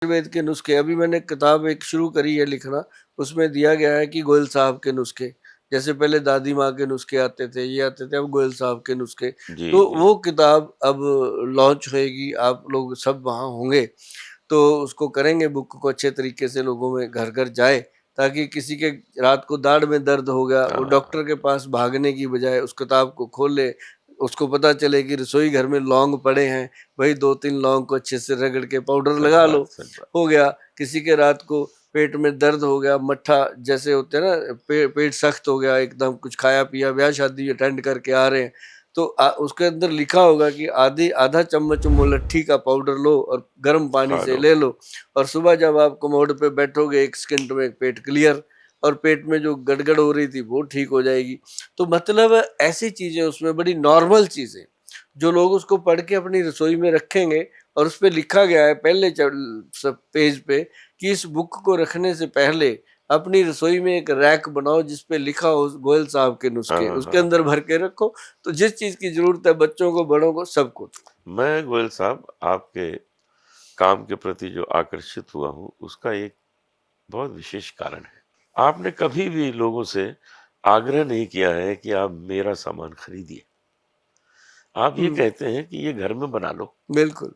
आयुर्वेद के नुस्खे, अभी मैंने किताब एक शुरू करी है लिखना, उसमें दिया गया है कि गोयल साहब के नुस्खे, जैसे पहले दादी माँ के नुस्खे आते थे, ये आते थे, अब गोयल साहब के नुस्खे। जी, तो जी। वो किताब अब लॉन्च होएगी, आप लोग सब वहाँ होंगे, तो उसको करेंगे, बुक को अच्छे तरीके से लोगों में घर-घर जाए, ताकि किसी के रात को दाढ़ में दर्द हो गया, वो हाँ, डॉक्टर के पास भागने की बजाय उस किताब को खोले, उसको पता चले कि रसोई घर में लौंग पड़े हैं, वही 2-3 लौंग को अच्छे से रगड़ के पाउडर सच लगा लो, बात, सच बात। हो गया। किसी के रात को पेट में दर्द हो गया, मट्ठा जैसे होते हैं ना, पेट सख्त हो गया एकदम, कुछ खाया पिया, ब्याह शादी अटेंड करके आ रहे हैं, तो उसके अंदर लिखा होगा कि आधा चम्मच मुलट्ठी का पाउडर लो और गर्म पानी खा से लो। ले लो, और सुबह जब आप कमोड पे बैठोगे 1 सेकंड में पेट क्लियर, और पेट में जो गड़गड़ हो रही थी वो ठीक हो जाएगी। तो मतलब ऐसी चीजें उसमें बड़ी नॉर्मल चीजें, जो लोग उसको पढ़ के अपनी रसोई में रखेंगे, और उस पे लिखा गया है पहले सब पेज पे कि इस बुक को रखने से पहले अपनी रसोई में एक रैक बनाओ जिसपे लिखा हो गोयल साहब के हाँ, नुस्खे, हाँ, उसके हाँ। अंदर भर के रखो, तो जिस चीज की जरूरत है बच्चों को, बड़ों को, सबको। मैं गोयल साहब आपके काम के प्रति जो आकर्षित हुआ हूँ, उसका एक बहुत विशेष कारण है। आपने कभी भी लोगों से आग्रह नहीं किया है कि आप मेरा सामान खरीदिए। आप ये हम्म। कहते हैं कि ये घर में बना लो। बिल्कुल।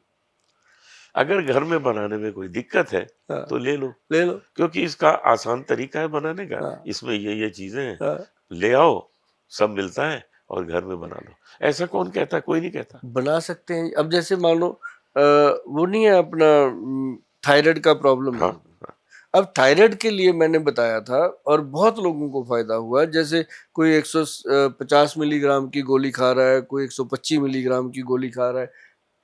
अगर घर में बनाने में कोई दिक्कत है, हाँ। तो ले लो, ले लो। क्योंकि इसका आसान तरीका है बनाने का। हाँ। इसमें ये चीज़ें हैं, हाँ। ले आओ, सब मिलता है और घर में बना लो। ऐसा कौन कहता है? कोई नहीं कहता। बना सकते हैं। अब जैसे मान लो वो नहीं है अपना, थायराइड का प्रॉब्लम है हाँ, लोगों हाँ। को। अब थायराइड के लिए मैंने बताया था, और बहुत लोगों को फायदा हुआ। जैसे कोई 150 मिलीग्राम की गोली खा रहा है, कोई 125 मिलीग्राम की गोली खा रहा है,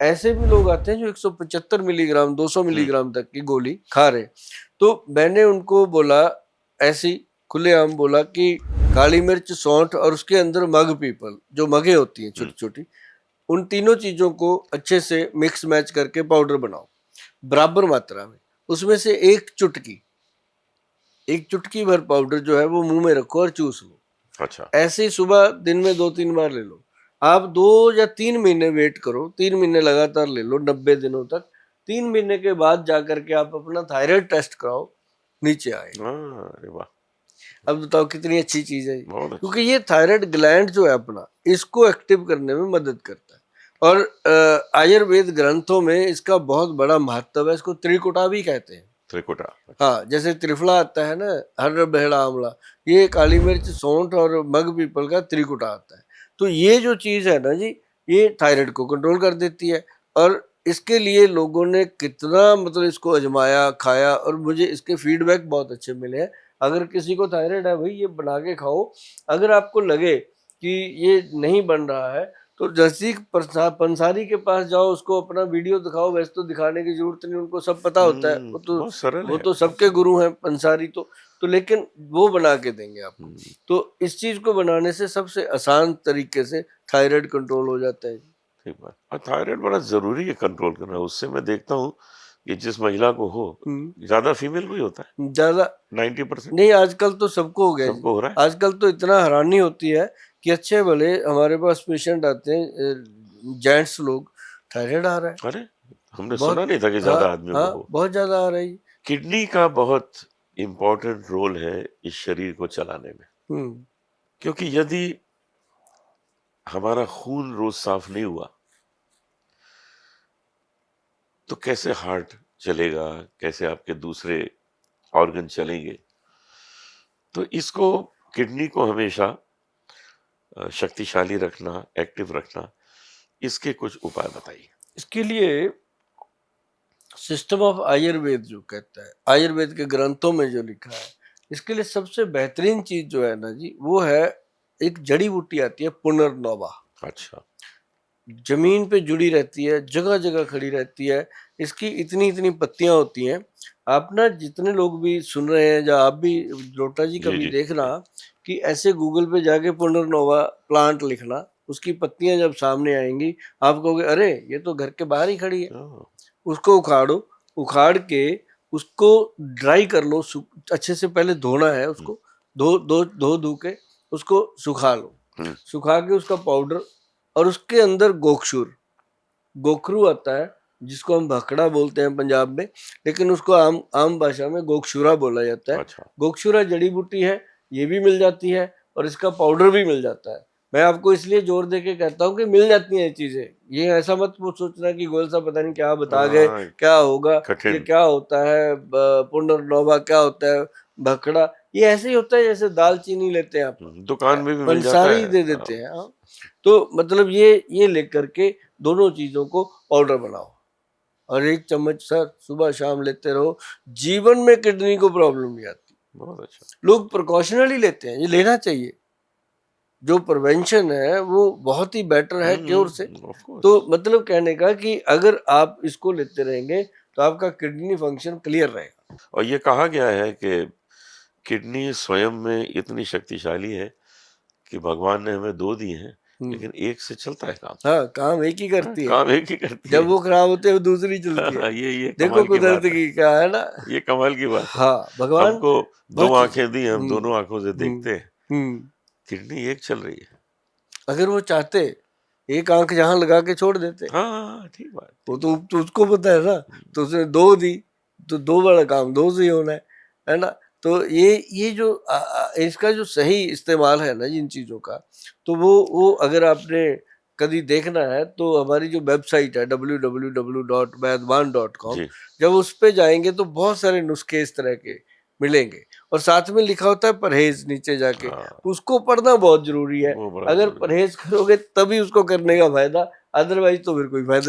ऐसे भी लोग आते हैं जो 175 मिलीग्राम, 200 हुँ, मिलीग्राम तक की गोली खा रहे हैं। तो मैंने उनको बोला, ऐसी खुलेआम बोला कि काली मिर्च, सौंठ और उसके अंदर मग पीपल, जो मगे होती हैं हुँ। छोटी छोटी, उन तीनों चीजों को अच्छे से मिक्स मैच करके पाउडर बनाओ बराबर मात्रा में। उसमें से एक चुटकी भर पाउडर जो है वो मुंह में रखो और चूस लो। अच्छा। ऐसे ही सुबह दिन में 2-3 बार ले लो। आप 2 या 3 महीने वेट करो, 3 महीने लगातार ले लो, 90 दिनों तक। 3 महीने के बाद जाकर के आप अपना थायराइड टेस्ट कराओ, नीचे आएगा। हाँ, अरे वाह! अब बताओ कितनी अच्छी चीज है ये। बहुत अच्छी। क्योंकि ये थायराइड ग्लैंड जो है अपना, इसको एक्टिव करने में मदद करता है। और आयुर्वेद ग्रंथों में इसका बहुत बड़ा महत्व है। इसको त्रिकुटा भी कहते हैं। त्रिकुटा, अच्छा। हाँ, जैसे त्रिफला आता है ना, हर बहड़ा आंवला, ये काली मिर्च, सौंठ और मग पीपल का त्रिकुटा आता है। तो ये जो चीज है ना जी, ये थायराइड को कंट्रोल कर देती है। और इसके लिए लोगों ने कितना मतलब इसको आजमाया, खाया, और मुझे इसके फीडबैक बहुत अच्छे मिले हैं। अगर किसी को थायराइड है भाई, ये बना के खाओ। अगर आपको लगे कि ये नहीं बन रहा है, तो नजदीक पंसारी के पास जाओ, उसको अपना वीडियो दिखाओ। वैसे तो दिखाने की जरूरत नहीं, उनको सब पता होता है। बहुत सरल वो है, तो बहुत सबके सरल। गुरु हैं पंसारी तो लेकिन वो बना के देंगे आपको। हुँ, तो इस चीज को बनाने से सबसे आसान तरीके से थायराइड कंट्रोल हो जाता है। ठीक बात। और थायराइड बड़ा ज़रूरी है कंट्रोल करना। उससे मैं देखता हूँ कि जिस महिला को हो, हम्म। ज़्यादा फीमेल को ही होता है, ज्यादा 90%। नहीं, आजकल तो सबको हो गया जी। सबको हो रहा है। आजकल तो इतना हैरानी होती है कि अच्छे भले हमारे पास पेशेंट आते हैं, जेंट्स लोग, थायराइड आ रहा है अरे! हमने सुना बहुत। नहीं था कि हाँ। ज़्यादा आदमियों हाँ, को हो। बहुत ज्यादा आ रही। किडनी का बहुत इम्पोर्टेंट रोल है इस शरीर को चलाने में, हम्म। क्योंकि यदि हमारा खून रोज़ साफ नहीं हुआ, तो कैसे हार्ट चलेगा, कैसे आपके दूसरे ऑर्गन चलेंगे। तो इसको, किडनी को हमेशा शक्तिशाली रखना, एक्टिव रखना, इसके कुछ उपाय बताइए। इसके लिए सिस्टम ऑफ आयुर्वेद जो कहता है, आयुर्वेद के ग्रंथों में जो लिखा है, इसके लिए सबसे बेहतरीन चीज जो है ना जी, वो है एक जड़ी बूटी आती है पुनर्नवा। अच्छा। जमीन पे जुड़ी रहती है, जगह जगह खड़ी रहती है। इसकी इतनी इतनी पत्तियां होती हैं। आप ना जितने लोग भी सुन रहे हैं, या आप भी लोटा जी जी, कभी जी, देखना, जी। कि ऐसे गूगल पे जाके पुनर्नोवा प्लांट लिखना, उसकी पत्तियां जब सामने आएंगी, आप कहोगे अरे ये तो घर के बाहर ही खड़ी है। ओह! उसको उखाड़ो, उखाड़ के उसको ड्राई कर लो, अच्छे से पहले धोना है हुँ, उसको, धो के उसको सुखा लो। हुँ, सुखा के उसका पाउडर, और उसके अंदर गोखशूर, गोखरू आता है, जिसको हम भखड़ा बोलते हैं पंजाब में, लेकिन उसको आम आम भाषा में गोक्षुरा बोला जाता है। अच्छा। गोक्षुरा जड़ी बूटी है, ये भी मिल जाती है और इसका पाउडर भी मिल जाता है। मैं आपको इसलिए जोर दे के कहता हूँ कि मिल जाती हैं ये चीजें। ये ऐसा मत सोचना कि गोयल साहब पता नहीं क्या बता गए, हाँ, क्या होगा, ये कठिन। क्या होता है, पुनर्नोवा क्या होता है, भखड़ा, ये ऐसे ही होता है जैसे दालचीनी लेते हैं आप, दुकान में भी मिल जाता पंसारी है। दे देते हैं। हाँ। तो मतलब ये लेकर के दोनों चीजों को पाउडर बनाओ और 1 चम्मच सर सुबह शाम लेते रहो, जीवन में किडनी को प्रॉब्लम नहीं आती। बहुत अच्छा। लोग प्रिकॉशनली लेते हैं, ये लेना चाहिए। जो प्रिवेंशन है वो बहुत ही बेटर है क्योर से। Of course. तो मतलब कहने का कि अगर आप इसको लेते रहेंगे तो आपका किडनी फंक्शन क्लियर रहेगा। और ये कहा गया है कि किडनी स्वयं में इतनी शक्तिशाली है कि भगवान ने हमें 2 दी हैं, लेकिन एक से चलता है काम। हाँ, काम एक ही करती है। काम एक ही करती जब है। वो खराब होते हैं वो दूसरी चलती है। ये देखो कमाल की कुदरत बात है। की क्या है ना। ये कमाल की बात है। हाँ, भगवान हमको 2 बहुत चीज। आँखें दी, हम दोनों आँखों से देखते हैं। हम्म। किडनी एक चल रही है। अगर वो चाहते एक आंख जहां लगा के छोड़ देते, हाँ, ठीक बात। वो तो उसको पता है ना, तो उसने 2 दी, तो 2 वाला काम 2 से ही होना है ना। तो ये जो इसका जो सही इस्तेमाल है ना इन चीजों का, तो वो अगर आपने कभी देखना है तो हमारी जो वेबसाइट है www.वैद्यवान.com, जी। जब उस पे जाएंगे तो बहुत सारे नुस्खे इस तरह के मिलेंगे और साथ में लिखा होता है परहेज नीचे जाके, हाँ, उसको पढ़ना बहुत जरूरी है। वो बड़ा अगर ज़रूरी है। परहेज करोगे तभी उसको करने का फायदा, अदरवाइज तो फिर कोई फायदा